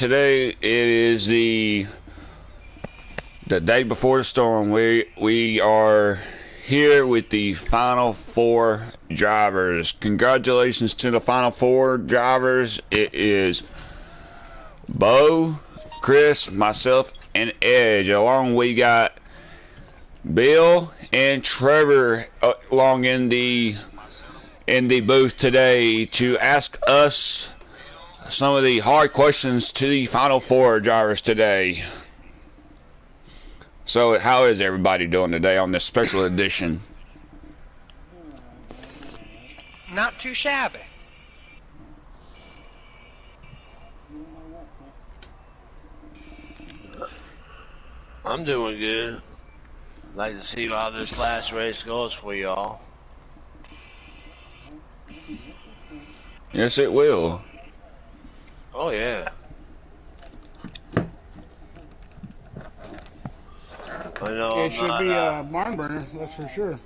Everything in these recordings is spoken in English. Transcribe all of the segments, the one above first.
Today it is the day before the storm. We are here with the final four drivers. Congratulations to the final four drivers. It is Bo, Chris, myself, and Edge. Along we got Bill and Trevor along in the booth today to ask us some of the hard questions to the final four drivers today. So, how is everybody doing today on this special edition? Not too shabby. I'm doing good. Like to see how this last race goes for y'all. Yes, it will. Oh, yeah. I know It should be a barn burner, that's for sure.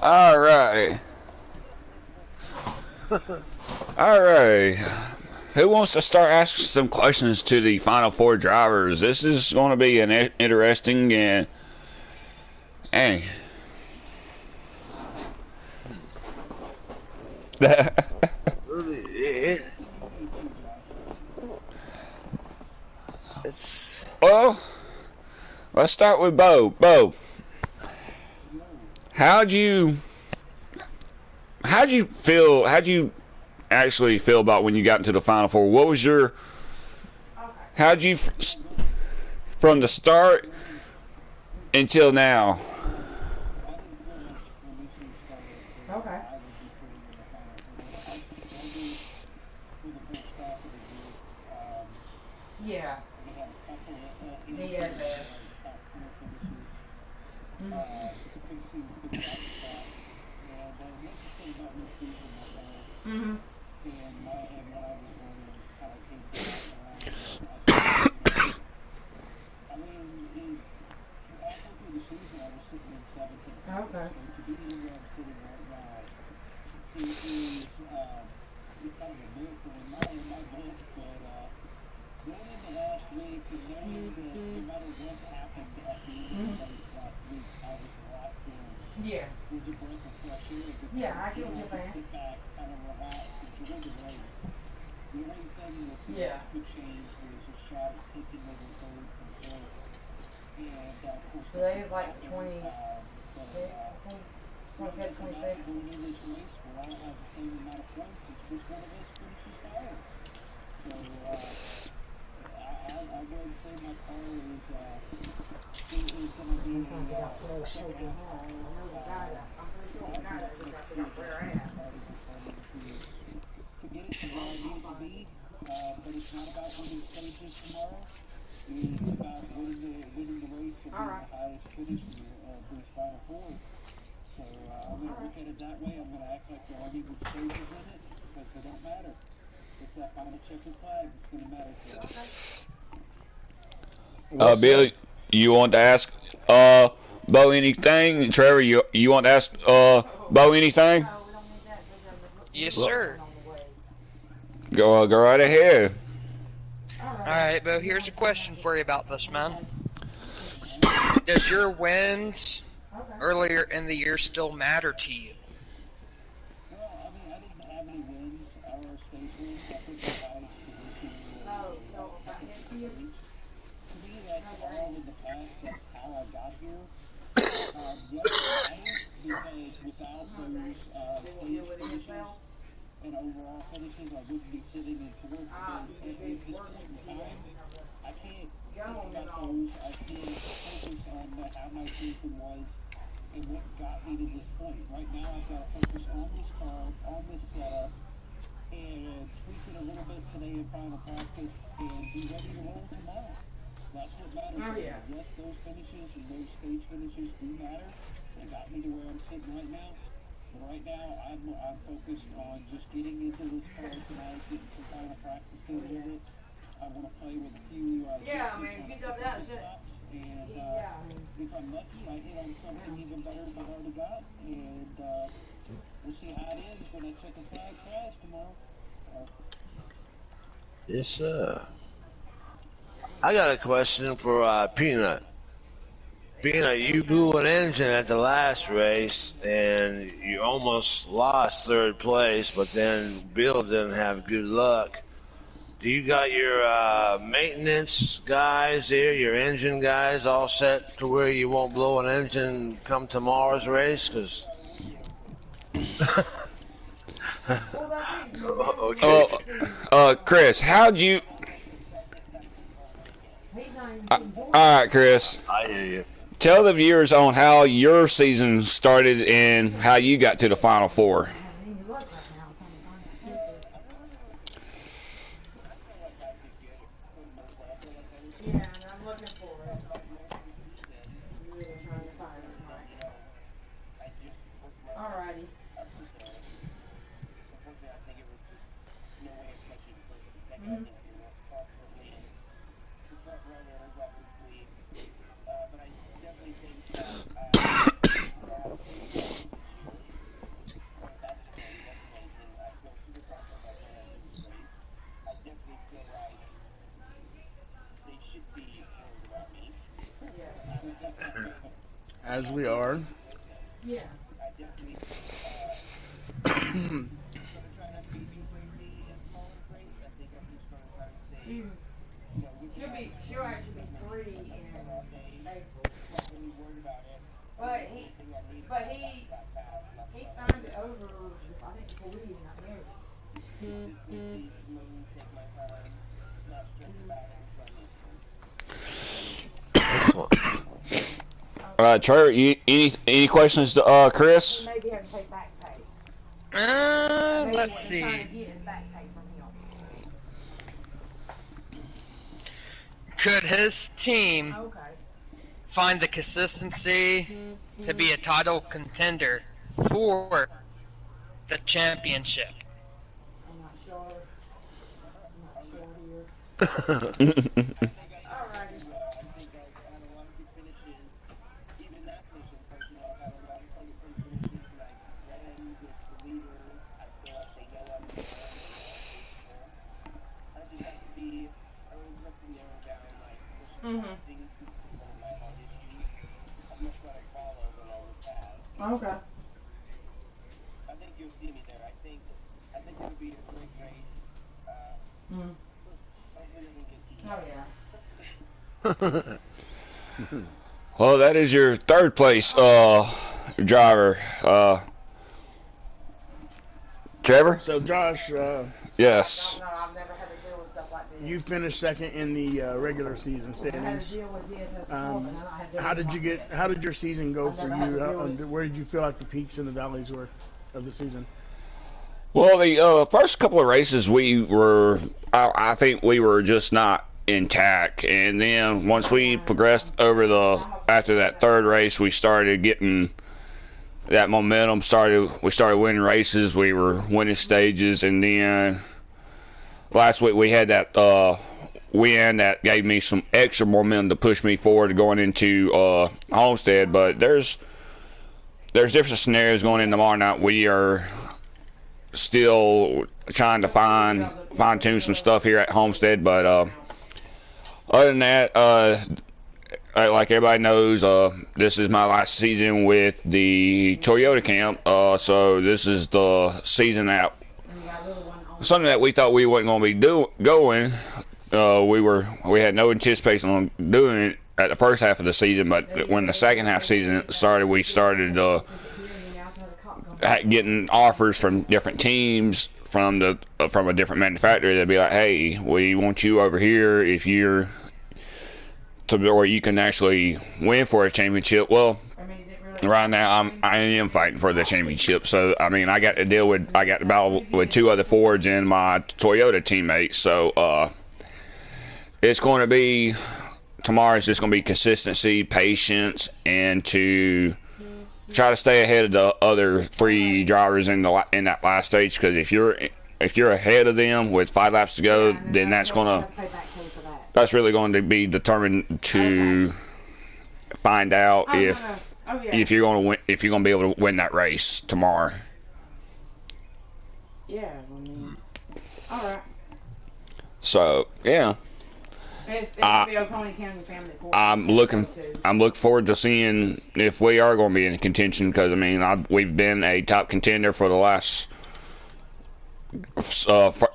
All right. All right. Who wants to start asking some questions to the final four drivers? This is going to be an interesting and hey. Well, let's start with Bo. Bo, how'd you feel? How'd you actually feel about when you got into the final four? What was your? How'd you from the start until now? Okay. Yeah. Mm-hmm. Okay. Yeah. Yeah, I get what you're saying. Yeah. So they have like 26, I think. 25, 26. Bill, you want to ask Bo anything? Trevor, you want to ask Bo anything? Yes, sir. Go right ahead. Alright, Bo, here's a question for you about this, man. Does your wins earlier in the year still matter to you? Oh, yeah. Right now, I'm focused on just getting into this car tonight, getting some final practice with it. I want to play with a few Yeah, I mean, if you dump that shit. stops, and Yeah, I mean. if I'm lucky, I hit on something even better than I've already got, and we'll see how it ends when I check a flag crash tomorrow. Yes, sir. I got a question for Peanut. Peanut, you blew an engine at the last race, and you almost lost third place, but then Bill didn't have good luck. Do you got your maintenance guys there, your engine guys, all set to where you won't blow an engine come tomorrow's race? Because okay. Chris, how'd you? All right, Chris. I hear you. Tell the viewers on how your season started and how you got to the Final Four. Yeah, and I'm looking for it. Really trying to find it. Alrighty. Mm-hmm. As we are. Yeah. She'll actually be 3 in April. But he signed it over, I think, before we even got married. Trevor, any questions to Chris? Maybe have to pay back pay. Let's see. Could his team find the consistency to be a title contender for the championship? I'm not sure. Alrighty. Mm-hmm. Okay. I think you'll see me there. I think it'll be a great race. Oh yeah. Well, that is your third place driver, Trevor. So Josh, Yes. No, I've never had to deal with stuff like this. you finished second in the regular season I had to standings. deal with this as a woman, and I had to How did your season go I've for never had you? to deal with- Where did you feel like the peaks and the valleys were of the season? Well, the first couple of races I think we were just not intact, and then once we progressed after that third race, we started getting that momentum. We started winning races. We were winning stages, and then last week we had that win that gave me some extra momentum to push me forward going into Homestead. But there's different scenarios going in tomorrow night. We are still trying to fine tune some stuff here at Homestead, but other than that, like everybody knows, this is my last season with the Toyota camp. So this is the season that something that we thought we wasn't going to be going. We had no anticipation on doing it at the first half of the season, but when the second half season started, we started getting offers from different teams from a different manufacturer. They'd be like, "Hey, we want you over here if you're where you can actually win for a championship." Well, right now I am fighting for the championship. So I mean, I got to battle with two other Fords and my Toyota teammates. So it's going to be tomorrow's just going to be consistency, patience, and to try to stay ahead of the other 3 drivers in that last stage, because if you're ahead of them with 5 laps to go, then that's really going to be determined to find out if you're going to win, if you're going to be able to win that race tomorrow. Yeah, I mean, all right. So yeah. It's gonna be Oconee County Family Court. I'm looking forward to seeing if we are going to be in contention, because I mean we've been a top contender for the last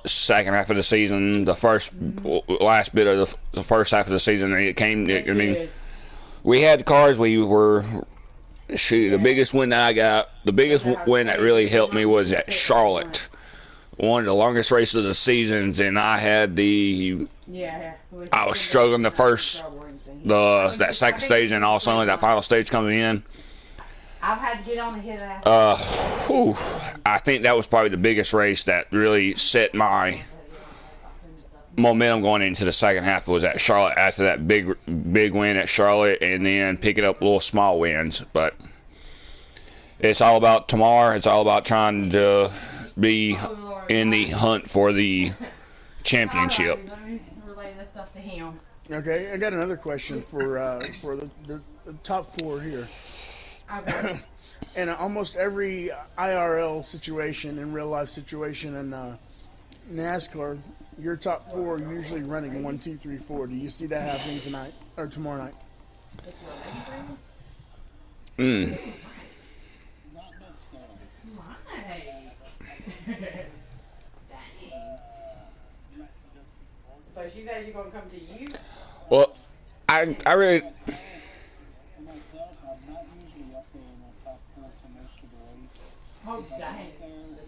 second half of the season, last bit of the first half of the season. I mean, we had cars. We were the biggest win that really helped me was at Charlotte, one of the longest races of the seasons, and I was struggling that second stage, and also that final stage coming in. I've had to get on the hit of that. I think that was probably the biggest race that really set my momentum going into the second half. Was at Charlotte after that big win at Charlotte, and then picking up little small wins. But it's all about tomorrow. It's all about trying to be in the hunt for the championship. Let me relay this stuff to him. Okay, I got another question for the top 4 here. Okay. In almost every IRL situation, in real life situation, in NASCAR, your top 4 are usually running 1, 2, 3, 4. Do you see that happening tonight or tomorrow night? So she says she's gonna come to you? Well, I really. Oh dang!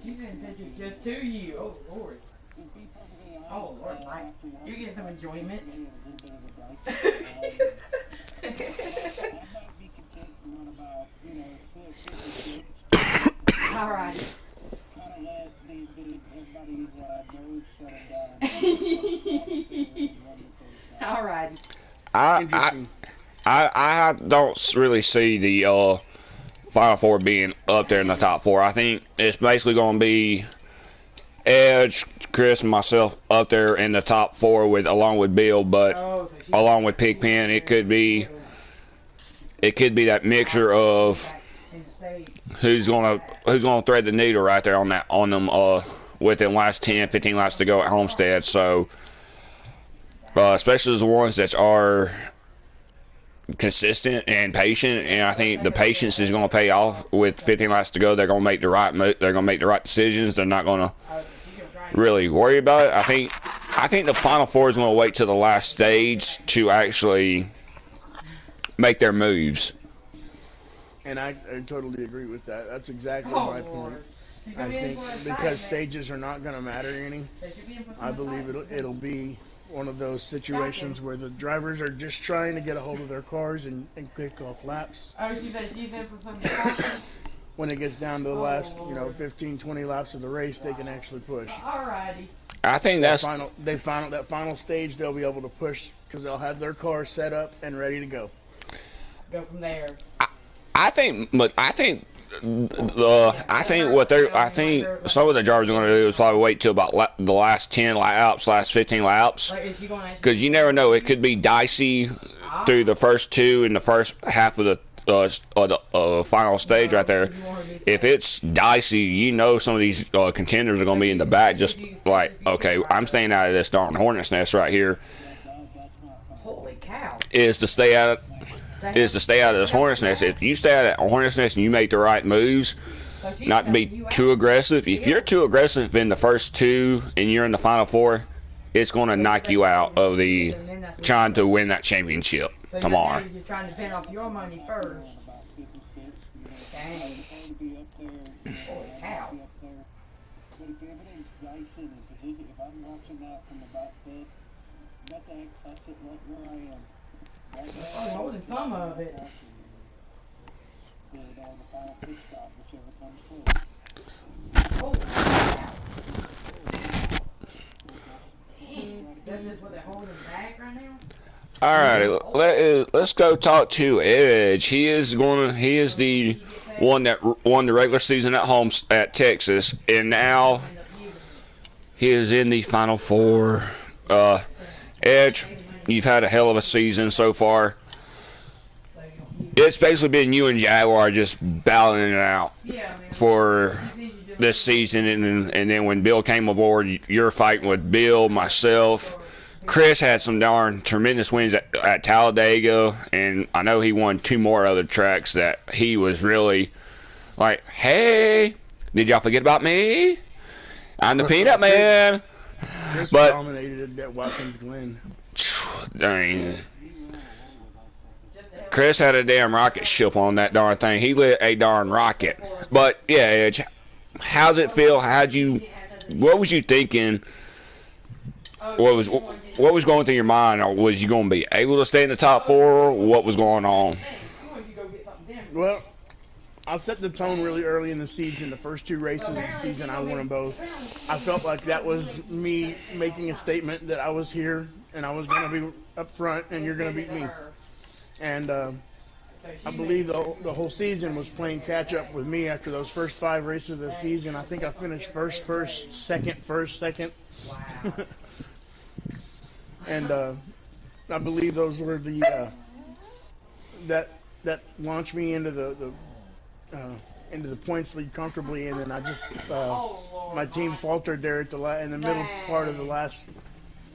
You didn't send it just to you. Oh Lord. Oh Lord, Mike, you get some enjoyment. All right. All right. I don't really see the Final 4 being up there in the top 4. I think it's basically going to be Edge, Chris, and myself up there in the top 4 along with Bill, but along with Pigpen, it could be that mixture of who's gonna thread the needle right there on them with them last 10, 15 laps to go at Homestead. So especially the ones that are consistent and patient, and I think the patience is going to pay off. With 15 laps to go, they're going to make the right decisions. They're not going to really worry about it. I think the Final 4 is going to wait till the last stage to actually make their moves. And I totally agree with that. That's exactly my point. I think because stages are not going to matter any, I believe it'll be one of those situations where the drivers are just trying to get a hold of their cars and kick off laps. When it gets down to the last 15, 20 laps of the race, they can actually push. Alrighty. I think that's that final stage, they'll be able to push because they'll have their car set up and ready to go. Go from there. I think some of the drivers are going to do is probably wait till about the last 10 laps, last 15 laps, because you never know. It could be dicey through the first 2 in the first half of the final stage right there. If it's dicey, some of these contenders are going to be in the back, just like, okay, I'm staying out of this darn hornet's nest right here. Holy cow! Is to stay out of this hornet's nest. If you stay out of that hornet's nest and you make the right moves, not to be too aggressive. If you're too aggressive in the first 2 and you're in the Final 4, it's going to knock you out of the trying to win that championship tomorrow. You're trying to fend off your money first. Dang. Holy cow. I'm holding some of it. Holy cow. This is what they're holding back right now? All right, let's go talk to Edge. He is the won the regular season at home at Texas, and now he is in the Final Four. Edge, you've had a hell of a season so far. It's basically been you and Jaguar just battling it out for this season, and then when Bill came aboard, you're fighting with Bill, myself. Chris had some darn tremendous wins at Talladega, and I know he won 2 more other tracks that he was really like, hey, did y'all forget about me? I'm the Peanut Man. Chris But dominated at Watkins Glen. dang, Chris had a damn rocket ship on that darn thing. He lit a darn rocket. But yeah, Edge, how's it feel? What was you thinking? What was going through your mind? Or was you going to be able to stay in the top 4? What was going on? Well, I set the tone really early in the season. The first 2 races of the season, I won them both. I felt like that was me making a statement that I was here and I was going to be up front and you're going to beat me. And I believe the whole season was playing catch up with me after those first 5 races of the season. I think I finished first, second. And I believe those were the that launched me into the points lead comfortably, and then I just my team faltered there at in the middle part of the last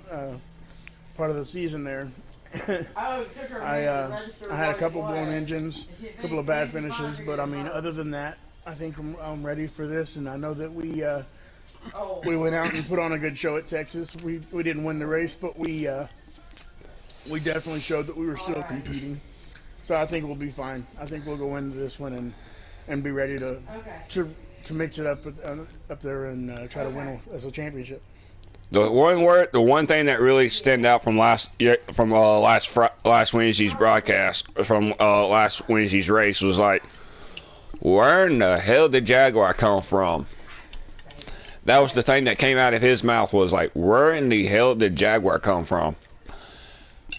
part of the season there. I had a couple blown engines, a couple of bad finishes, but I mean, other than that, I think I'm ready for this, and I know that we went out and put on a good show at Texas. We didn't win the race, but we definitely showed that we were still competing. So I think we'll be fine. I think we'll go into this one and be ready to mix it up there and try to win as a championship. The one thing that really stand out from last Wednesday's broadcast, from last Wednesday's race, was like, where in the hell did Jaguar come from? That was the thing that came out of his mouth, was like, where in the hell did Jaguar come from?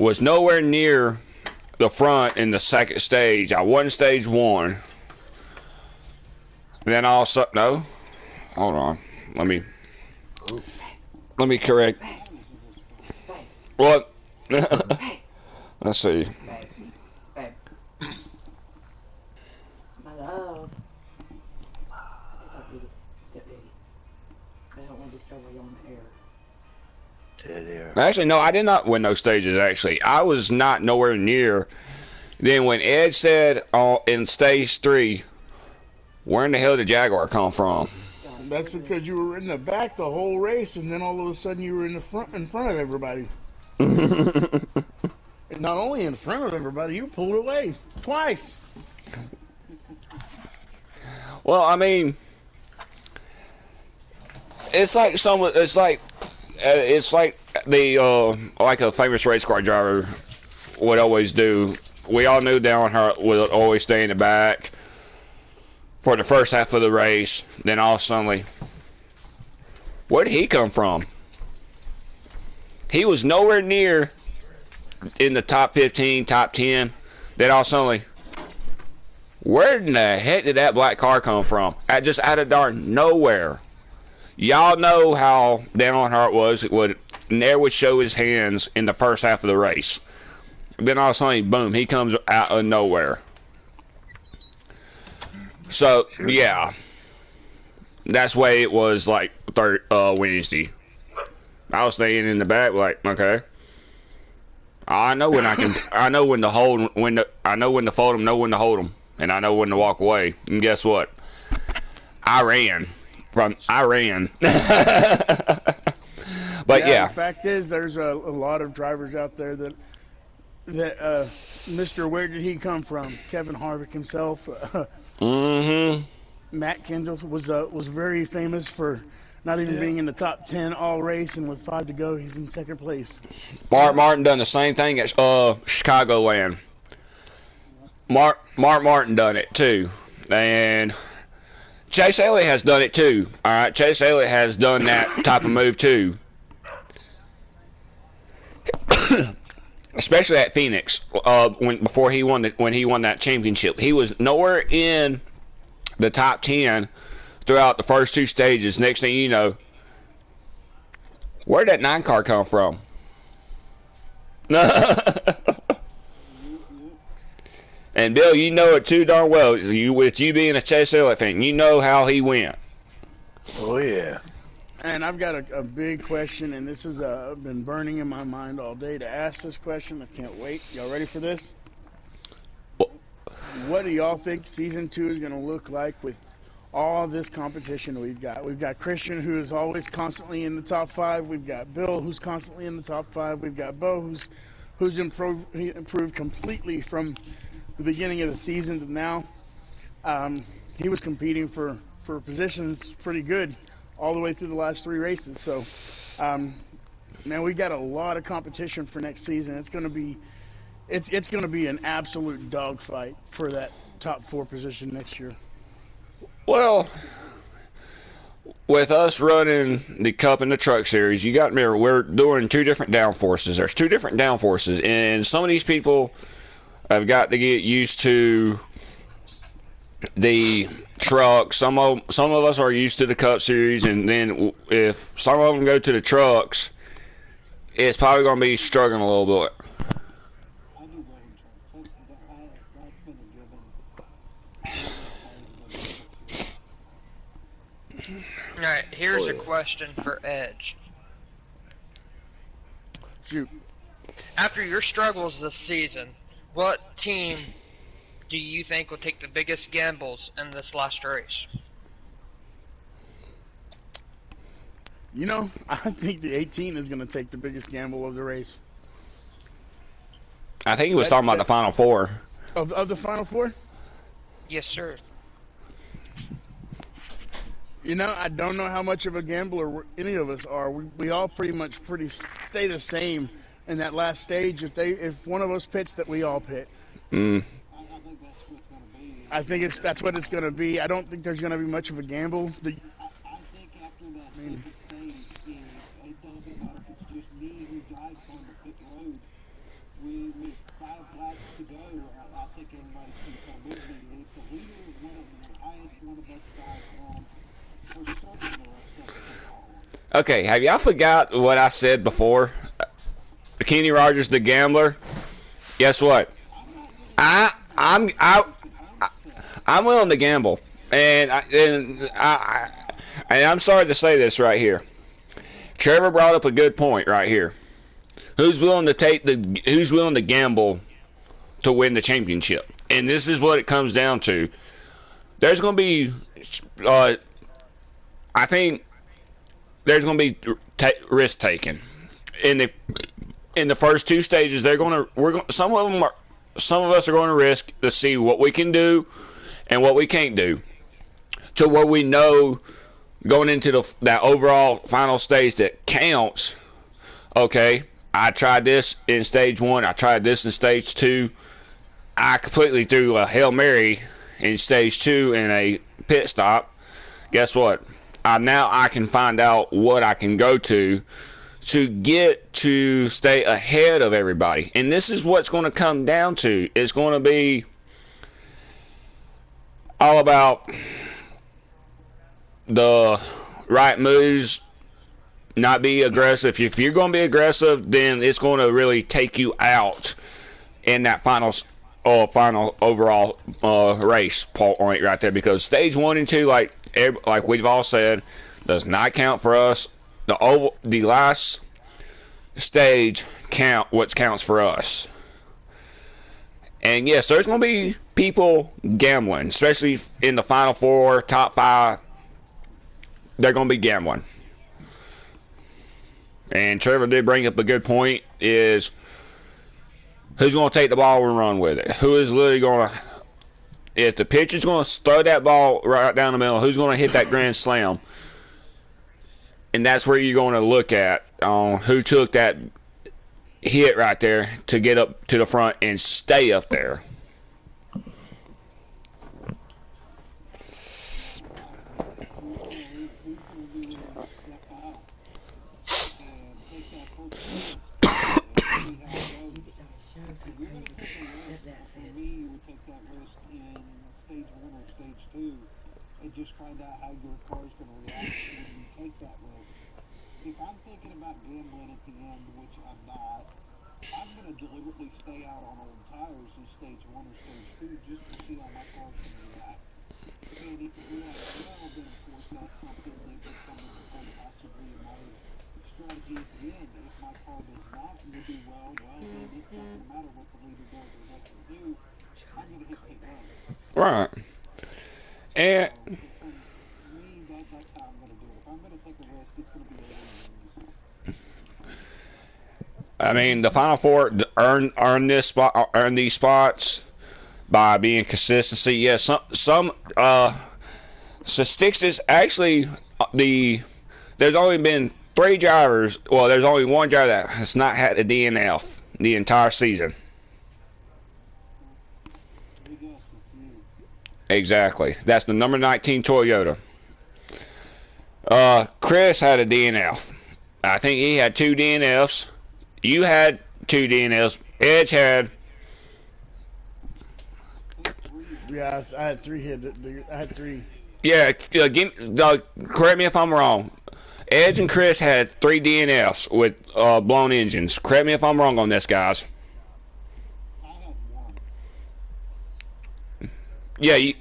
Was nowhere near the front in the second stage. I won stage 1. Then also, no, hold on, let me correct. What? Let's see. Babe. My love. Step baby. I don't want to disturb you on the air. Dead air. Actually, no, I did not win those stages, actually. I was not nowhere near. Then when Ed said in stage 3, where in the hell did Jaguar come from? That's because you were in the back the whole race, and then all of a sudden you were in front of everybody. And not only in front of everybody, you pulled away twice. Well, I mean, it's like like a famous race car driver would always do. We all knew Dale Earnhardt would always stay in the back for the first half of the race. Then all of a sudden, where did he come from? He was nowhere near in the top 15, top 10. Then all of a sudden, where in the heck did that black car come from? Just out of darn nowhere. Y'all know how Dale Earnhardt was. It would never show his hands in the first half of the race. Then all of a sudden, boom, he comes out of nowhere. So, yeah. That's the way it was like Wednesday. I was staying in the back like, okay. I know when I know when to hold, I know when to fold them, know when to hold them, and I know when to walk away. And guess what? I ran. But yeah. The fact is, there's a lot of drivers out there that Mr. Where did he come from? Kevin Harvick himself. Matt Kendall was very famous for not even being in the top 10 all race, and with 5 to go, he's in second place. Mark Martin done the same thing at Chicagoland. Mark Martin done it too, and Chase Elliott has done it too. All right, Chase Elliott has done that type of move too. Especially at Phoenix, when he won that championship, he was nowhere in the top 10 throughout the first 2 stages. Next thing you know, where'd that 9 car come from? And Bill, you know it too darn well. With you being a Chase Elliott fan, you know how he went. Oh, yeah. And I've got a big question, and this has been burning in my mind all day to ask this question. I can't wait. Y'all ready for this? What do y'all think Season 2 is going to look like with all this competition we've got? We've got Christian, who is always constantly in the top 5. We've got Bill, who's constantly in the top 5. We've got Bo, who's improved completely from the beginning of the season to now. He was competing for positions pretty good all the way through the last 3 races. So, man, we got a lot of competition for next season. It's going to be an absolute dogfight for that top 4 position next year. Well, with us running the Cup and the Truck Series, you got to remember we're doing 2 different downforces. There's 2 different downforces, and some of these people have got to get used to the truck. Some of us are used to the Cup Series, and then if some of them go to the trucks, it's probably going to be struggling a little bit. Alright, here's a question for Edge. Shoot. After your struggles this season, what team do you think will take the biggest gambles in this last race? You know, I think the 18 is going to take the biggest gamble of the race. I think he was talking about the Final 4. Of the Final 4? Yes, sir. You know, I don't know how much of a gambler any of us are. We all pretty stay the same in that last stage. If one of us pits, that we all pit. I think that's what it's going to be. I don't think there's going to be much of a gamble. I think after that stage, it doesn't matter if it's just me who drives on the pit road. With 5 laps to go, I think everybody's going to come with me. And if the leader is one of the highest one of us guys on, for certain the rest of us are on. Okay, have y'all forgot what I said before? Kenny Rogers, the gambler. Guess what? I'm willing to gamble, and I'm sorry to say this right here. Trevor brought up a good point right here. Who's willing to gamble to win the championship? And this is what it comes down to. There's going to be, I think, there's going to be risk taking in the first 2 stages. Some of us are going to risk to see what we can do and what we can't do, to where we know going into that overall final stage that counts. Okay, I tried this in stage 1. I tried this in stage 2. I completely threw a Hail Mary in stage 2 in a pit stop. Guess what? Now I can find out what I can go to get to stay ahead of everybody. And this is what's going to come down to. It's going to be all about the right moves, not be aggressive. If you're going to be aggressive, then it's going to really take you out in that final overall race point right there. Because stage 1 and 2, like we've all said, does not count for us. The last stage what counts for us. And yes, there's going to be people gambling, especially in the Final 4, top 5. They're going to be gambling. And Trevor did bring up a good point, is who's going to take the ball and run with it? Who is literally going to, if the pitcher's going to throw that ball right down the middle, who's going to hit that grand slam? And that's where you're going to look at who took that hit right there to get up to the front and stay up there. and just find out how your car is going to react when you take that risk. If I'm thinking about gambling at the end, which I'm not, I'm going to deliberately stay out on old tires in stage 1 or stage 2 just to see how my car's going to react. And if it reacts well, then of course that's something that would come into play possibly in my strategy at the end. If my car does not do well, then it's not going to matter what the leader does or doesn't do. I'm going to hit pit road. Right. And So for me, that's how I'm going to do it. If I'm going to take a risk, it's going to be early. I mean, the Final Four earn these spots by being consistency. Yes, some statistics actually there's only been 3 drivers. Well, there's only one driver that has not had a DNF the entire season. Exactly. That's the number 19 Toyota. Chris had a DNF. I think he had 2 DNFs. You had 2 DNFs. Edge had. Yeah, I had 3 hit. I had 3. Yeah, correct me if I'm wrong. Edge and Chris had 3 DNFs with blown engines. Correct me if I'm wrong on this, guys. Yeah,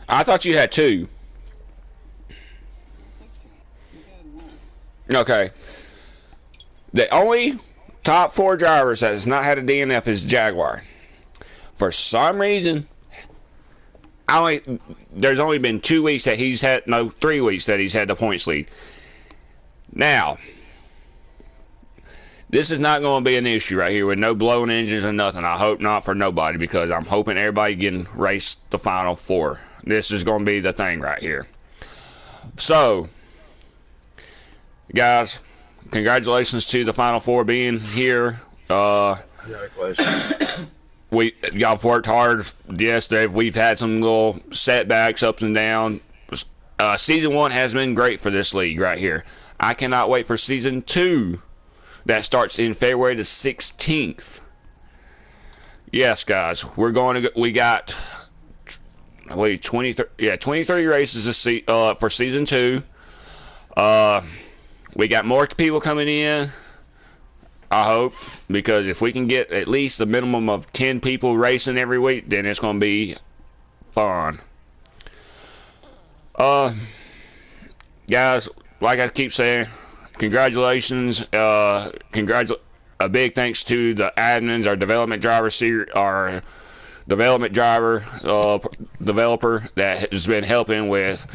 I thought you had 2. Okay. The only top 4 drivers that has not had a DNF is Jaguar. For some reason, there's only been 2 weeks that he's had, no, 3 weeks that he's had the points lead. Now, this is not going to be an issue right here with no blown engines or nothing. I hope not for nobody, because I'm hoping everybody can race the Final Four. This is going to be the thing right here. So, guys, congratulations to the Final Four being here. I got a question. Y'all have worked hard. Yes, we've had some little setbacks, ups and downs. Season 1 has been great for this league right here. I cannot wait for Season 2. That starts in February the 16th. Yes, guys, we got 23 races for Season 2. We got more people coming in, I hope, because if we can get at least a minimum of 10 people racing every week, then it's going to be fun. Guys, like I keep saying, congratulations. A big thanks to the admins, our development driver, developer that has been helping with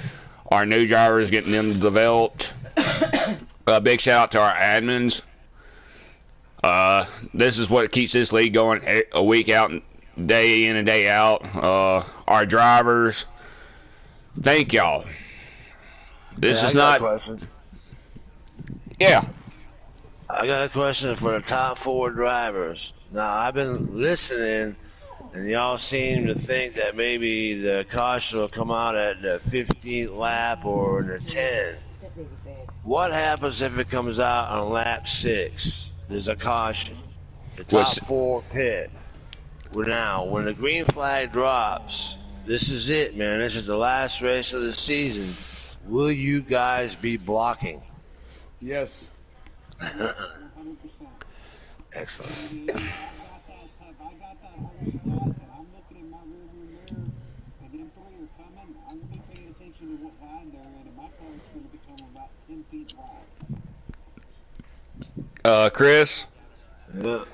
our new drivers, getting them developed. A big shout out to our admins. This is what keeps this league going a week out, day in and day out. Our drivers, thank y'all. This is not. Yeah. I got a question for the top 4 drivers. Now, I've been listening, and y'all seem to think that maybe the caution will come out at the 15th lap or the 10th. What happens if it comes out on lap 6? There's a caution. The top 4 pit. Now, when the green flag drops, this is it, man. This is the last race of the season. Will you guys be blocking? Yes. 100%. Excellent. If I got that whole spot and I'm looking in my rearview mirror and them 3 are coming, I'm going to be paying attention to what line they're in, and my car's going to become about 10 feet wide. Chris? Yeah.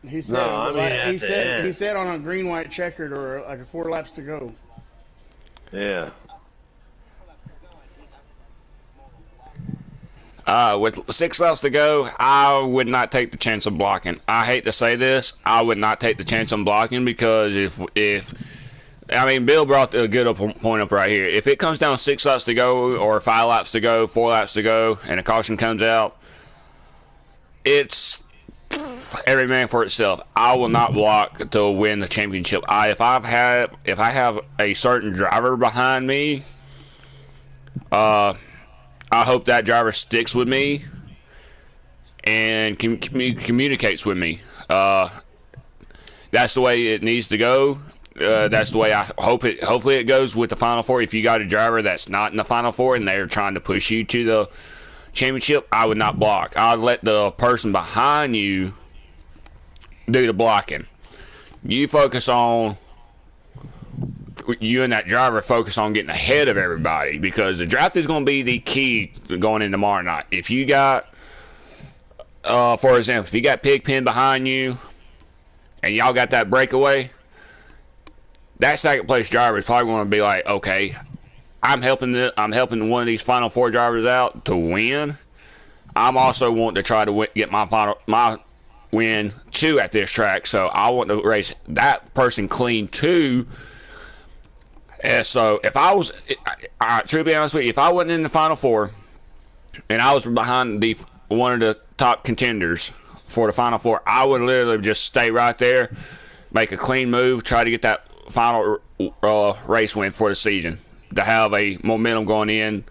He said, No, I mean, he said on a green, white, checkered, or like 4 laps to go. Yeah. With 6 laps to go, I would not take the chance of blocking. I hate to say this, I would not take the chance of blocking, because if I mean, Bill brought a good point up right here. If it comes down 6 laps to go, or 5 laps to go, 4 laps to go, and a caution comes out, it's every man for itself. I will not block to win the championship. If I have a certain driver behind me, I hope that driver sticks with me and communicates with me. that's the way it needs to go. That's the way I hope it. Hopefully, it goes with the Final Four. If you got a driver that's not in the Final Four and they're trying to push you to the championship, I would not block. I'd let the person behind you do the blocking. You focus on you and that driver focus on getting ahead of everybody, because the draft is going to be the key to going in tomorrow night. If you got, for example, if you got Pigpen behind you and y'all got that breakaway, that second place driver is probably going to be like, okay, I'm helping one of these Final Four drivers out to win. I'm also wanting to try to get my win too at this track, so I want to race that person clean too. And so if I was, to be honest with you, if I wasn't in the Final Four and I was behind one of the top contenders for the Final Four, I would literally just stay right there, make a clean move, try to get that final race win for the season, to have a momentum going in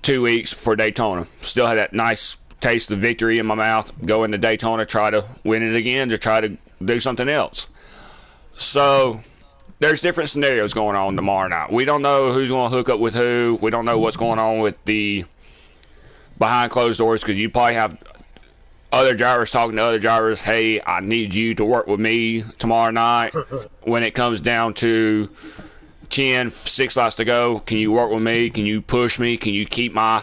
2 weeks for Daytona. Still have that nice taste of victory in my mouth, go into Daytona, try to win it again, to try to do something else. So there's different scenarios going on tomorrow night. We don't know who's going to hook up with who. We don't know what's going on with the behind closed doors, because you probably have other drivers talking to other drivers, hey, I need you to work with me tomorrow night when it comes down to 6 laps to go. Can you work with me? Can you push me? Can you keep my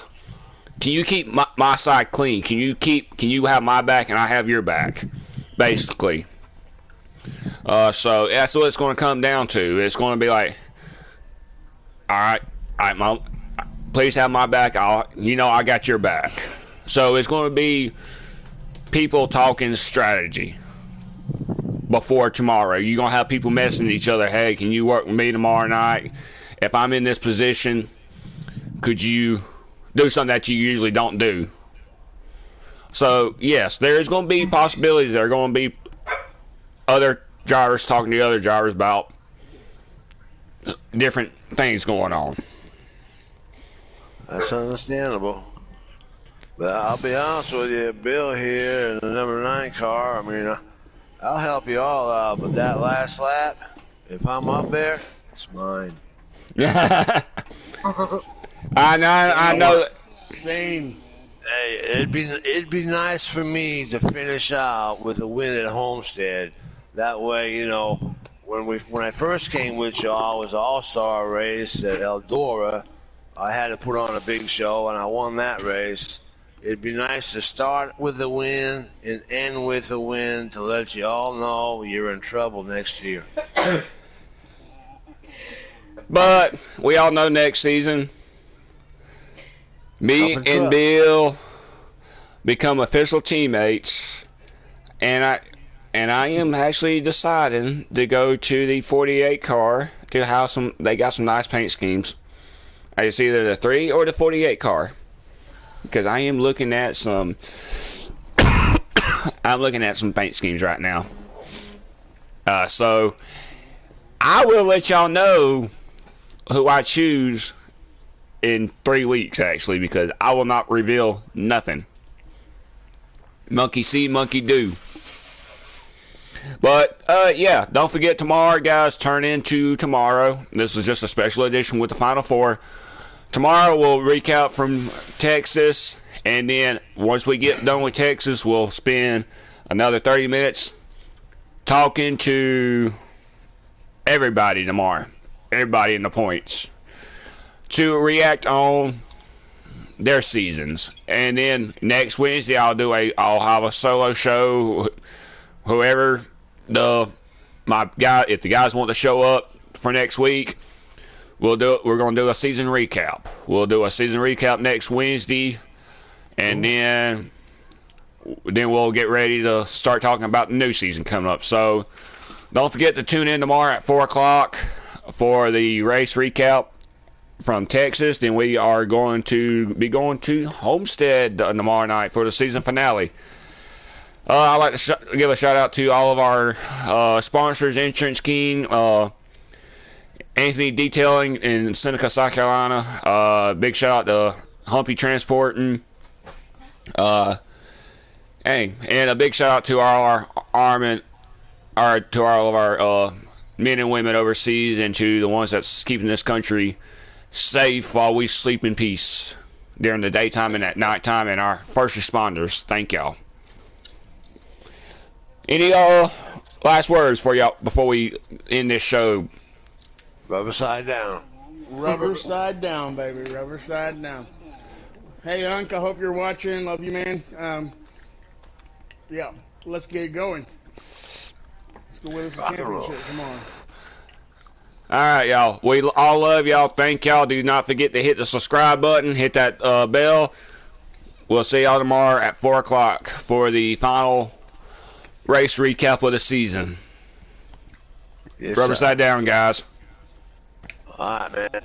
side clean? Can you have my back and I have your back, basically. So that's what it's going to come down to. It's going to be like, all right, please have my back. I got your back. So it's going to be people talking strategy before tomorrow. You're going to have people messaging each other, hey, can you work with me tomorrow night? If I'm in this position, could you do something that you usually don't do? So, yes, there's going to be possibilities. There are going to be other drivers talking to other drivers about different things going on. That's understandable. But I'll be honest with you, Bill here in the number 9 car, I mean, I'll help you all out, but that last lap, if I'm up there, it's mine. I know. Same. Hey, it'd be nice for me to finish out with a win at Homestead. That way, when I first came with y'all, it was an all-star race at Eldora. I had to put on a big show, and I won that race. It'd be nice to start with a win and end with a win, to let you all know you're in trouble next year. But we all know next season, me and Bill become official teammates, and I am actually deciding to go to the 48 car to have they got some nice paint schemes. It's either the 3 or the 48 car, because I am looking at some paint schemes right now. So I will let y'all know who I choose in 3 weeks, actually, because I will not reveal nothing. Monkey see, monkey do. But yeah, don't forget tomorrow, guys. Turn into tomorrow. This is just a special edition with the Final Four. Tomorrow we'll recap from Texas, and then once we get done with Texas, we'll spend another 30 minutes talking to everybody tomorrow, everybody in the points, to react on their seasons. And then next Wednesday I'll have a solo show. Whoever if the guys want to show up for next week, we're going to do a season recap. We'll do a season recap next Wednesday, and then we'll get ready to start talking about the new season coming up. So don't forget to tune in tomorrow at 4 o'clock for the race recap from Texas. Then we are going to be going to Homestead tomorrow night for the season finale. I'd like to give a shout out to all of our sponsors: Insurance King, Anthony Detailing in Seneca, South Carolina. Big shout out to Humpy Transporting. And a big shout out to our arm and all of our men and women overseas, and to the ones that's keeping this country safe while we sleep in peace during the daytime and at nighttime, and our first responders. Thank y'all. Any last words for y'all before we end this show? Rubber side down. Rubber side down, baby. Rubber side down. Hey, Unc, I hope you're watching. Love you, man. Yeah, let's get it going. Let's go win this championship. Come on. All right, y'all. We all love y'all. Thank y'all. Do not forget to hit the subscribe button. Hit that bell. We'll see y'all tomorrow at 4 o'clock for the final race recap of the season. Yes, Rubber side down, guys. All right, man.